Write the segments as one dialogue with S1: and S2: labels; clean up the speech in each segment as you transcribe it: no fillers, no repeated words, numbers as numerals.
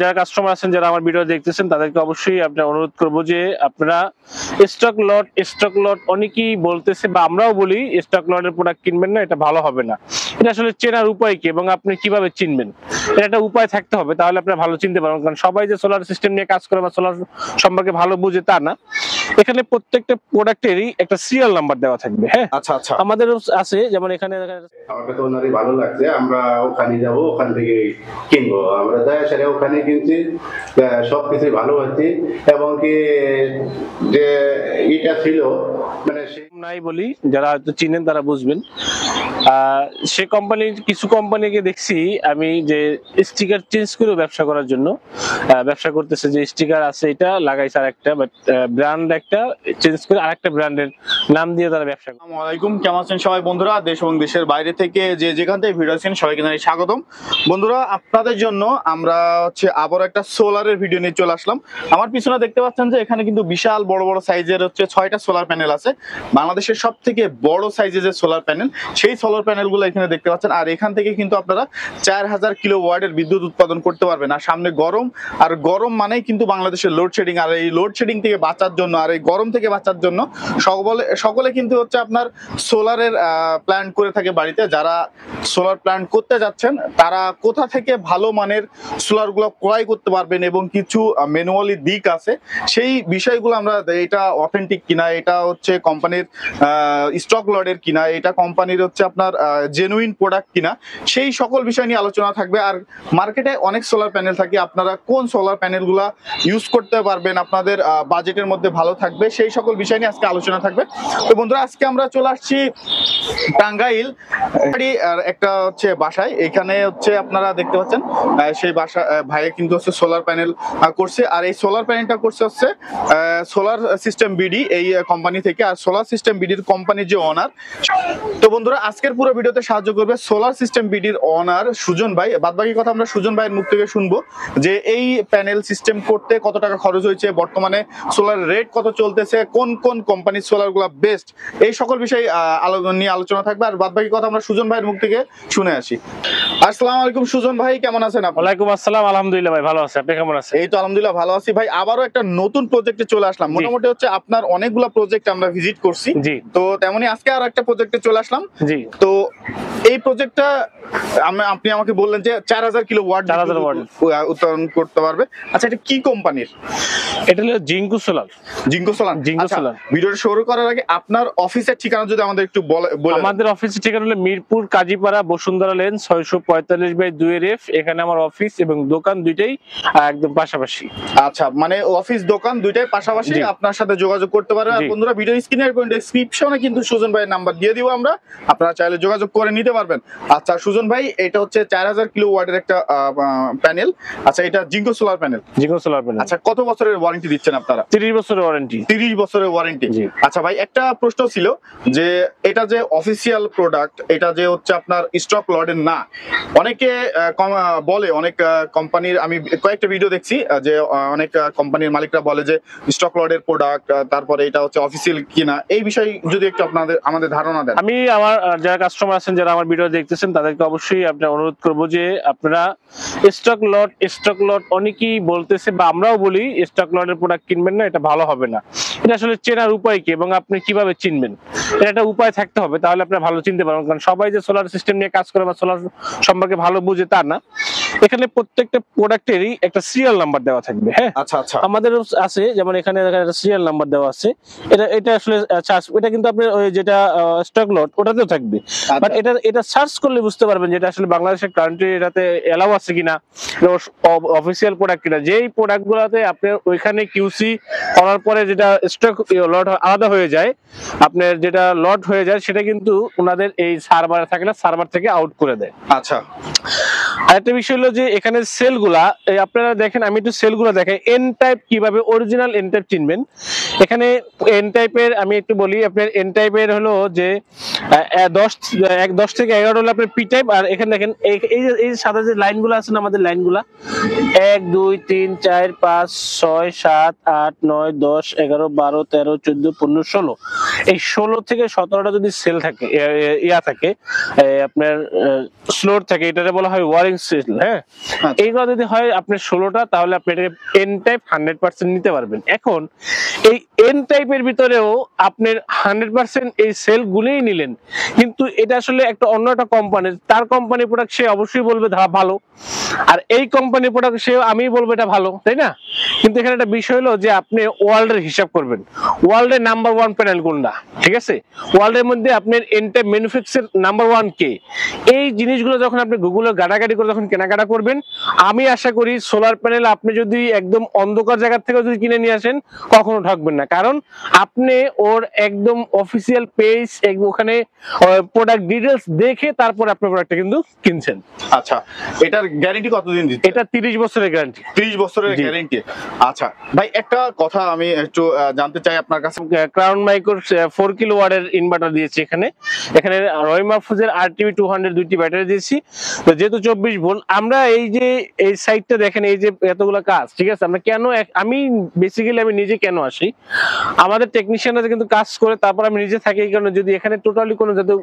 S1: যারা কাস্টমার আছেন, যারা আমার ভিডিও দেখতেছেন, তাদেরকে অবশ্যই আপনার অনুরোধ করবো যে আপনারা স্টক লট অনেকেই বলতেছে বা আমরাও বলি স্টক লটের প্রোডাক্ট কিনবেন না, এটা ভালো হবে না। এটা আসলে চেনার উপায় কি এবং আপনি কিভাবে চিনবেন, এটা একটা উপায় থাকতে হবে, তাহলে আপনারা ভালো চিনতে পারবেন। কারণ সবাই যে সোলার সিস্টেম নিয়ে কাজ করে বা সোলার সম্পর্কে ভালো বুঝে তা না। এখানে প্রত্যেকটা প্রোডাক্টেরই একটা সিরিয়াল নাম্বার দেওয়া থাকবে। হ্যাঁ,
S2: আচ্ছা আচ্ছা,
S1: আমাদের আছে, যেমন এখানে
S3: আমাকে তো ওনারই ভালো লাগছে, আমরা ওখানে যাব, ওখান থেকে কিনবো। আমরা দয়া সেরে ওখানে কিনছি, সবকিছুই ভালো হচ্ছে। এবং কি যে এটা ছিল মানে
S1: নাই বলি, যারা হয়তো চিনেন তারা বুঝবেন। সে কোম্পানির কিছু কোম্পানিকে দেখছি আমি যে স্টিকার চেঞ্জ করে ব্যবসা করার জন্য ব্যবসা করতেছে, যে স্টিকার আছে এটা লাগাইছে আর একটা, বাট ব্র্যান্ড একটা চেঞ্জ করে আরেকটা ব্র্যান্ডের নাম দিয়ে তারা ব্যবসা করে।
S2: আসসালামু আলাইকুম, কেমন আছেন সবাই বন্ধুরা? দেশ এবং দেশের বাইরে থেকে যে যেখান থেকে ভিডিও আছেন সবাইকে জানাই স্বাগতম। বন্ধুরা, আপনাদের জন্য আমরা আবার একটা সোলারের ভিডিও নিয়ে চলে আসলাম। আমার পিছনে দেখতে পাচ্ছেন যে এখানে কিন্তু বিশাল বড় বড় সাইজের 6টা সোলার প্যানেল আছে। বাংলাদেশের সব থেকে বড় সাইজের যে সোলার প্যানেল, সেই সোলার প্যানেলগুলো এখানে দেখতে পাচ্ছেন। আর এখান থেকে কিন্তু আপনারা 4000 কিলোওয়াটের বিদ্যুৎ উৎপাদন করতে পারবেন। আর সামনে গরম, আর গরম মানেই কিন্তু বাংলাদেশের লোডশেডিং। আর এই লোডশেডিং থেকে বাঁচার জন্য, আর এই গরম থেকে বাঁচার জন্য সকলে কিন্তু আপনার সোলারের প্ল্যান্ট করে থাকে বাড়িতে। যারা সোলার প্ল্যান্ট করতে যাচ্ছেন তারা কোথা থেকে ভালো মানের সোলারগুলো ক্রয় করতে পারবেন এবং কিছু ম্যানুয়ালি দিক আছে, সেই বিষয়গুলো আমরা, এটা অথেন্টিক কিনা, এটা কোম্পানির স্টক লটের কিনা, এটা কোম্পানির আপনার জেনুইন প্রোডাক্ট কিনা, সেই সকল বিষয় নিয়ে আলোচনা থাকবে। আর মার্কেটে অনেক সোলার প্যানেল থাকে, আপনারা কোন সোলার প্যানেলগুলা ইউজ করতে পারবেন, আপনাদের বাজেটের মধ্যে ভালো থাকবে, সেই সকল বিষয় নিয়ে আজকে আলোচনা থাকবে। তো বন্ধুরা, আজকে আমরা চলে আসছি টাঙ্গাইল একটা বাসায়। এখানে আপনারা দেখতে পাচ্ছেন সেই বাসা ভাইয়ে কিন্তু সোলার প্যানেল করছে। আর এই সোলার প্যানেলটা করছে সোলার সিস্টেম বিডি এই কোম্পানি থেকে। আর সোলার সিস্টেম বিডির কোম্পানির যে ওনার, তো বন্ধুরা আজকের পুরো ভিডিওতে সাহায্য করবে সোলার সিস্টেম বিডির ওনার সুজন ভাই। বাদবাকি কথা আমরা সুজন ভাইয়ের মুখ থেকে শুনবো যে এই প্যানেল সিস্টেম করতে কত টাকা খরচ হয়েছে, বর্তমানে সোলার রেট কত চলতেছে, কোন কোন কোম্পানির সোলার গুলা বেস্ট, এই সকল বিষয় নিয়ে আলোচনা থাকবে। আর বাদবাকি কথা আমরা সুজন ভাইয়ের মুখ থেকে শুনে আসি। আসসালামু আলাইকুম সুজন ভাই, কেমন আছেন আপনি?
S1: ওয়ালাইকুম আসসালাম, আলহামদুলিল্লাহ ভাই ভালো আছি, আপনি কেমন আছেন?
S2: এই তো আলহামদুলিল্লাহ ভালো আছি ভাই। আবারও একটা নতুন প্রজেক্টে চলে আসলাম। মোটামুটি আপনার অনেকগুলো প্রজেক্ট আমরা ভিজিট করছি,
S1: জি,
S2: তো তেমনি আজকে আর একটা প্রজেক্টে চলে আসলাম।
S1: জি,
S2: তো এই প্রজেক্টটা আপনি আমাকে বললেন যে 4000 কিলোওয়াট উৎপাদন করতে পারবে। আচ্ছা, এটা কি কোম্পানির?
S1: এটা হলো ginkgo solar.
S2: Ginkgo solar.
S1: Ginkgo solar.
S2: ভিডিওটা শুরু করার আগে আপনার অফিসের ঠিকানা যদি আমাদের একটু বলেন।
S1: আমাদের অফিসের ঠিকানা হলো মিরপুর কাজীপাড়া বসুন্ধরা লেন 645/2 এখানে আমার অফিস এবং দোকান দুইটাই একদম পাশাপাশি।
S2: আচ্ছা, মানে অফিস দোকান দুইটাই পাশাপাশি, আপনার সাথে যোগাযোগ করতে পারেন। আর বন্ধুরা, ভিডিও স্ক্রিনের ডেসক্রিপশনে কিন্তু সুজন ভাইয়ের নাম্বার দিয়ে দিব আমরা, আপনারা চাইলে যোগাযোগ করে নিতে পারবেন। আচ্ছা সুজন ভাই, এটা 4000 কিলোওয়াটের একটা প্যানেল। আচ্ছা, এটা ginkgo solar panel.
S1: Ginkgo solar panel.
S2: আচ্ছা, কত বছরের ওয়ারেন্টি দিচ্ছেন আপনারা?
S1: 30 বছরের ওয়ারেন্টি।
S2: 30 বছরের ওয়ারেন্টি। আচ্ছা ভাই, একটা প্রশ্ন ছিল যে এটা যে অফিসিয়াল প্রোডাক্ট, এটা যে আপনার স্টক লটের না, অনেকে বলে, অনেক কোম্পানির আমি কয়েকটা ভিডিও দেখছি যে অনেক কোম্পানির মালিকরা বলে যে স্টক লটের প্রোডাক্ট, তারপরে এটা অফিসিয়াল কিনা, এই বিষয়ে যদি একটু আমাদের ধারণা দেন।
S1: আমি আমার যারা কাস্টমার আছেন, যারা আমার ভিডিও দেখতেছেন, তাদেরকে অবশ্যই আপনার অনুরোধ করবো যে আপনারা স্টক লট অনেকেই বলতেছে বা আমরাও বলি স্টক লটের প্রোডাক্ট কিনবেন না, এটা ভালো হবে না। এটা আসলে চেনার উপায় কি এবং আপনি কিভাবে চিনবেন, এটা একটা উপায় থাকতে হবে, তাহলে আপনারা ভালো চিনতে পারবেন। কারণ সবাই যে সোলার সিস্টেম নিয়ে কাজ করে বা সোলার সম্পর্কে ভালো বুঝে তা না। এখানে প্রত্যেকটা প্রোডাক্টেরই একটা সিরিয়াল নাম্বার দেওয়া থাকবে। হ্যাঁ,
S2: আচ্ছা আচ্ছা,
S1: আমাদের আছে, যেমন এখানে একটা সিরিয়াল নাম্বার দেওয়া আছে। এটা আসলে এটা কিন্তু আপনার ওই যেটা স্টক লট ওটাতেও থাকবে, বাট এটা সার্চ করলে বুঝতে পারবেন যেটা আসলে বাংলাদেশের কান্ট্রি এটাতে এলাও আছে কিনা, অফিসিয়াল প্রোডাক্ট কিনা। যেই প্রোডাক্ট গুলাতে আপনার ওইখানে কিউসি করার পরে যেটা স্টক লট আলাদা হয়ে যায়, আপনার যেটা লট হয়ে যায়, সেটা কিন্তু ওনাদের এই সার্ভারে থাকে না, সার্ভার থেকে আউট করে দেয়।
S2: আচ্ছা,
S1: আরেকটা বিষয় হলো যে এখানে সেলগুলা আপনারা দেখেন, আমি একটু সেলগুলা দেখাই। এন টাইপ কিভাবে অরিজিনাল এন টাইপ চিনবেন, এখানে এন টাইপের আমি একটু বলি। আপনার এন টাইপের হলো যে 10 থেকে 11 হলো আপনার পি টাইপ। আর এখানে দেখেন এই সাদা যে লাইনগুলো আছে না, আমাদের লাইনগুলা 1 2 3 4 5 6 7 8 9 10 11 12 13 14 15 16, এই 16 থেকে 17টা যদি সেল থাকে, ইয়া থাকে, আপনার স্লোর থাকে, এটাকে বলা হয় ওয়ারেন্টি ওয়ারিং সেল, হ্যাঁ এইগুলো যদি হয় আপনার 16টা, তাহলে আপনি এটাকে এন টাইপ 100% নিতে পারবেন। এখন এই এন টাইপের ভিতরেও আপনার 100% এই সেল গুলোই নিলেন, কিন্তু এটা আসলে একটা অন্য একটা কোম্পানির, তার কোম্পানির প্রোডাক্ট সে অবশ্যই বলবে ভালো, আর এই কোম্পানির প্রোডাক্ট সে আমি বলবো এটা ভালো, তাই না? কিন্তু এখানে একটা বিষয় হলো যে আপনি ওয়ার্ল্ডের হিসাব করবেন, ওয়ার্ল্ডের নাম্বার 1 প্যানেল কোনটা, ঠিক আছে? ওয়ার্ল্ডের মধ্যে আপনার এনটাইপ ম্যানুফ্যাকচার নাম্বার 1 কে? এই জিনিসগুলো যখন আপনি গুগলে গাড়াগাড়ি করে যখন কেনাকাটা করবেন, আমি আশা করি সোলার প্যানেল আপনি যদি একদম অন্ধকার জায়গা থেকে যদি কিনে নিয়ে আসেন কখনো ঠকবেন না, কারণ আপনি ওর একদম অফিসিয়াল পেজ ওখানে প্রোডাক্ট ডিটেলস দেখে তারপর আপনি প্রোডাক্টটা কিন্তু কিনছেন।
S2: আচ্ছা, এটার গ্যারান্টি কতদিন দিচ্ছে?
S1: এটা 30 বছরের গ্যারান্টি।
S2: 30 বছরের গ্যারান্টি। আচ্ছা ভাই, একটা কথা আমি একটু জানতে চাই আপনার কাছে।
S1: ক্রাউন মাইক্রোর 4 কিলোওয়াটের ইনভার্টার দিয়েছি এখানে রয় মাহফুজের RTB 200 দুইটি ব্যাটারি দিয়েছি। তো যেহেতু 24 ভোল্ট, আমরা এই যে এই সাইডটা দেখেন, এই যে এতগুলো কাজ, ঠিক আছে? আমরা কেন, আমি বেসিক্যালি আমি নিজে কেন আসি, আমাদের টেকনিশিয়ানরা কিন্তু কাজ করে তারপর আমি নিজে থাকি, এই কারণে যদি এখানে টোটালি কোনো যাতে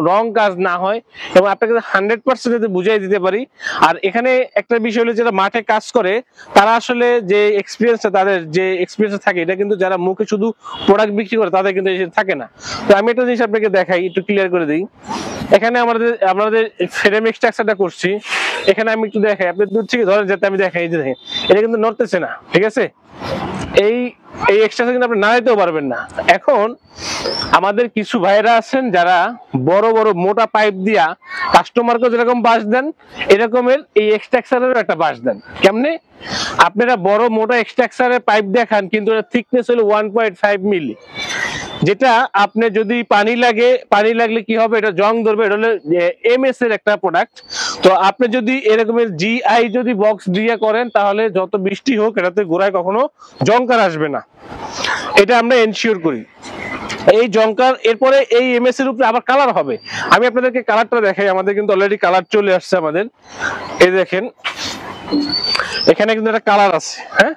S1: রং কাজ না হয় এবং আপনাকে 100% যাতে বুঝাই দিতে পারি। আর এখানে একটা বিষয় হলো, যারা মাঠে কাজ করে তারা আসলে যে এক্সপিরিয়েন্সটা, তাদের যে এক্সপিরিয়েন্স থাকে, এটা কিন্তু যারা মুখে শুধু প্রোডাক্ট বিক্রি করে তাদের কিন্তু থাকে না। তো আমি একটা জিনিস আপনাকে দেখাই, একটু ক্লিয়ার করে দিই। এখানে আমাদের ফ্রেম এক্সট্রাকচারটা করছি, এখানে আমি একটু দেখাই, আপনি দূর থেকে ধরেন যাতে আমি দেখাই, এই যে দেখেন এটা কিন্তু নড়তেছে না, ঠিক আছে? এই এক্সট্রাকচার কিন্তু আপনি নাড়াইতেও পারবেন না। এখন আমাদের কিছু ভাইরা আছেন যারা বড় বড় মোটা পাইপ দিয়া কাস্টমারকে যেরকম বাঁশ দেন, এরকমের এই এক্সট্রাকচারেরও একটা বাঁশ দেন। কেমনে? আপনারা বড় মোটা এক্সট্রাকচারের পাইপ দেখান, কিন্তু এর থিকনেস হলো 1.5 মিলি, যেটা আপনি যদি পানি লাগলে কি হবে, এটা জং ধরবে। এটা হলো MS এর একটা প্রোডাক্ট। তো আপনি যদি এরকমের GI যদি বক্স দিয়ে করেন, তাহলে যত বৃষ্টি হোক এটাতে গোড়ায় কখনো জংকার আসবে না, এটা আমরা এনশিওর করি। এই জংকার এরপরে এই MS এর উপরে আবার কালার হবে। আমি আপনাদেরকে কালারটা দেখাই, আমাদের কিন্তু অলরেডি কালার চলে আসছে আমাদের। এই দেখেন এখানে কিন্তু একটা কালার আছে, হ্যাঁ,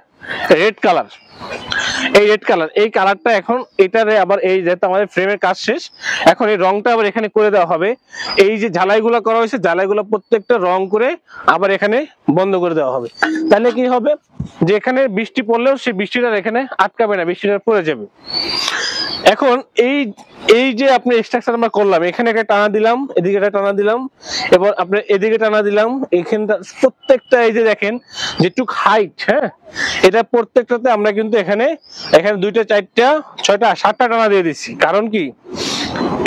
S1: রেড কালার। এই রেড কালার, এই কালারটা এখন এটারে আবার এই যেহেতু আমাদের ফ্রেমের কাজ শেষ, এখন এই রংটা আবার এখানে করে দেওয়া হবে। এই যে ঝালাইগুলো করা হয়েছে, ঝালাইগুলো প্রত্যেকটা রং করে আবার এখানে বন্ধ করে দেওয়া হবে। তাহলে কি হবে, যে এখানে বৃষ্টি পড়লেও সেই বৃষ্টিটা এখানে আটকাবে না, বৃষ্টিটা পড়ে যাবে। এখন এই যে আপনি স্ট্রাকচার আমরা করলাম, এখানে একটা টানা দিলাম, এদিকে একটা টানা দিলাম, এবার আপনি এদিকে টানা দিলাম, এখানটা প্রত্যেকটা এই যে দেখেন যেটুক হাইট, হ্যাঁ, এটা প্রত্যেকটাতে আমরা কিন্তু এখানে 2টা 4টা 6টা 7টা টানা দিয়ে দিচ্ছি। কারণ কি,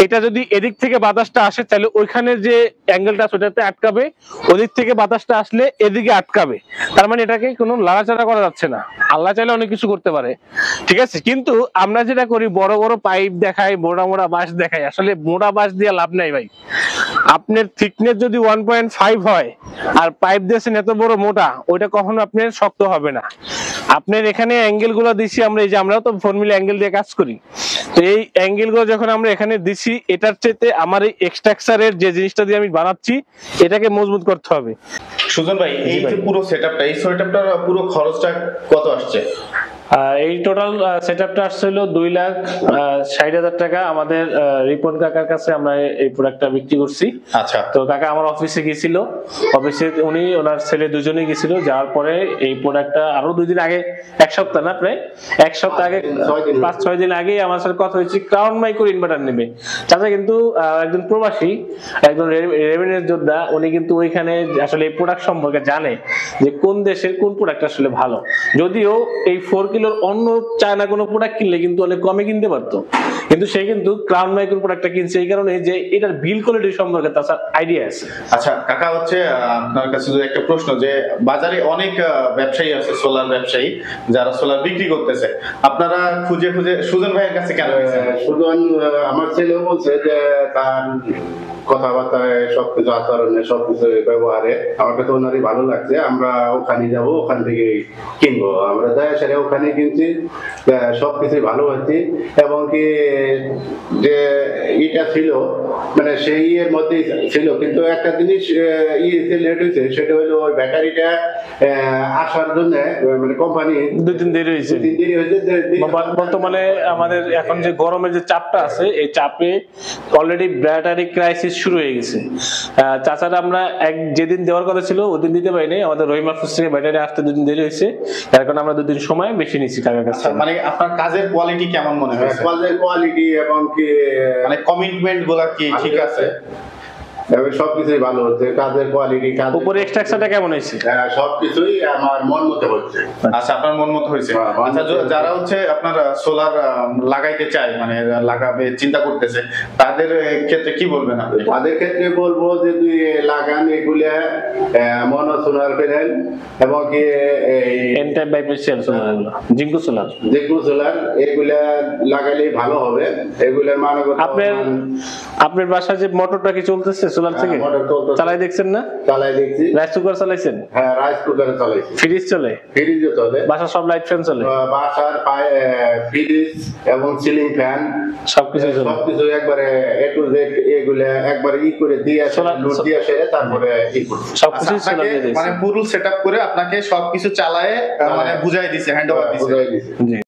S1: এটা যদি এদিক থেকে বাতাসটা আসে তাহলে ওইখানে যে অ্যাঙ্গেলটা সেটাতে আটকাবে, ওদিক থেকে বাতাসটা আসলে এদিকে আটকাবে। তার মানে এটাকে কোনো লাড়াচাড়া করা যাচ্ছে না। আল্লাহ চাইলে অনেক কিছু করতে পারে, ঠিক আছে? কিন্তু আমরা যেটা করি, বড় বড় পাইপ দেখাই, মোটা বাঁশ দেখাই, আসলে মোটা বাঁশ দিয়ে লাভ নাই ভাই। আপনার থিকনেস যদি 1.5 হয় আর পাইপ দিয়েছেন এত বড় মোটা, ওইটা কখনো আপনার শক্ত হবে না। আপনার এখানে অ্যাঙ্গেল গুলো দিচ্ছি আমরা, এই যে আমরাও তো ফর্মুলা অ্যাঙ্গেল দিয়ে কাজ করি, তো এই অ্যাঙ্গেল গুলো যখন আমরা এখানে দিচ্ছি, এটার চাইতে আমার এই এক্সট্রাকচারের যে জিনিসটা দিয়ে আমি বানাচ্ছি, এটাকে মজবুত করতে হবে।
S2: সুজন ভাই, এই যে পুরো সেটআপটা, এই সেটআপটার পুরো খরচটা কত আসছে?
S1: এই টোটাল সেটআপটা আসছে হলো 2,60,000 টাকা। আমাদের রিপন কাকার কাছে আমরা এই প্রোডাক্টটা বিক্রি করছি।
S2: আচ্ছা,
S1: তো কাকা আমার অফিসে গিয়েছিল, অফিসে উনি ওনার ছেলে দুজনেই গেছিল, যাওয়ার পরে এই প্রোডাক্টটা আরো 2 দিন আগে, 1 সপ্তাহ না, প্রায় 1 সপ্তাহ আগে, 5-6 দিন আগে আমার সাথে কথা হয়েছে, ক্রাউন মাইক্রো ইনভার্টার নেবে। চাচা কিন্তু একজন প্রবাসী, একজন রেভিনিউ যোদ্ধা, উনি কিন্তু ওইখানে আসলে এই প্রোডাক্ট সম্পর্কে জানে যে কোন দেশের কোন প্রোডাক্ট আসলে ভালো। যদিও এই 4 কিলোর অন্য চায়না কোনো প্রোডাক্ট কিনলে কিন্তু অনেক কমে কিনতে পারতো, কিন্তু সে কিন্তু ক্রাউন মাইক্রো প্রোডাক্টটা কিনছে এই কারণে যে এটার বিল কোয়ালিটি সম্পর্কে তার আইডিয়া আছে।
S2: আচ্ছা কাকা, হচ্ছে আপনার কাছে যদি একটা প্রশ্ন, যে বাজারে অনেক ব্যবসায়ী আছে, সোলার ব্যবসায়ী, যারা সোলার বিক্রি করতেছে, আপনারা খুঁজে সুজন ভাইয়ের কাছে কেন গেছেন?
S3: সুজন, আমার ছেলেও বলছে যে তার কথাবার্তায় সবকিছু, আচরণে সবকিছু, ব্যবহারে আমার কাছে ওনারই ভালো লাগছে। আমরা ওখানে যাব, ওখান থেকে কিনবো। আমরা দয়াশারে ওখানে কিনছি, সবকিছুই ভালো হচ্ছে। এবং কি যে এটা ছিল, মানে সেই এর মধ্যেই ছিল, কিন্তু একটা জিনিস লেট হয়েছে, সেটা হলো ওই ব্যাটারিটা আসার জন্য, মানে কোম্পানি
S1: 2-3 দেরি হয়েছে। বর্তমানে আমাদের এখন যে গরমের যে চাপটা আছে, এই চাপে অলরেডি ব্যাটারি ক্রাইসিস শুরু হয়ে গেছে। চাচারা আমরা যেদিন দেওয়ার কথা ছিল ওদিন দিতে পারিনি, আমাদের রহিম অফিস থেকে ব্যাটারি আসতে 2 দিন দেরি হয়েছে, তার কারণে আমরা 2 দিন সময় বেশি নিচ্ছি কাকার কাছে।
S2: মানে আপনার কাজের কোয়ালিটি কেমন মনে হয়েছে?
S3: কাজের কোয়ালিটি এবং কি
S2: মানে কমিটমেন্ট গুলা কি ঠিক আছে?
S3: এবং সবকিছুই ভালো হচ্ছে, কাজের কোয়ালিটি, কাজের
S1: উপরে এক্সট্রাকশনটা কেমন হয়েছে?
S3: সবকিছুই আমার মন মতো হচ্ছে।
S2: আচ্ছা, আপনার মন মতো হয়েছে। আচ্ছা, যারা হচ্ছে আপনার সোলার লাগাইতে চায়, মানে লাগাবে চিন্তা করতেছে, তাদের ক্ষেত্রে কি বলবেন আপনি?
S3: তাদের ক্ষেত্রে বলবো যে তুই লাগান এগুলা মনো সোলার প্যানেল এবং কি
S1: এন টাইপ বাইফেশিয়াল সোলার, এগুলো জিঙ্কো সোলার,
S3: যেগুলো সোলার এগুলা লাগালেই ভালো হবে। এগুলার মানগত
S1: আপনার বাসায় যে মোটরটা কি চলতেছে সোলার থেকে? চালাই দেখছেন না?
S3: চালাই দেখছি।
S1: রাইস কুকার চালাইছেন?
S3: হ্যাঁ, রাইস কুকারে চালাইছি।
S1: ফ্রিজ চলে?
S3: ফ্রিজও চলে।
S1: বাসার সব লাইট ফ্যান চলে?
S3: বাসার ফ্রিজ এবং সিলিং ফ্যান
S1: সবকিছু চলে?
S3: সবকিছু একবারে এ টু জেড এগুলা একবারে করে দিয়ে লোড দিয়ে সেরে তারপরে করছি।
S1: সবকিছু
S2: আচ্ছা,
S1: সোলার দিয়ে
S2: মানে ফুল সেটআপ করে আপনাকে সবকিছু চালায়ে মানে বুঝাই দিছে, হ্যান্ড ওভার দিছে।
S3: বুঝাই দিছি।
S1: জি।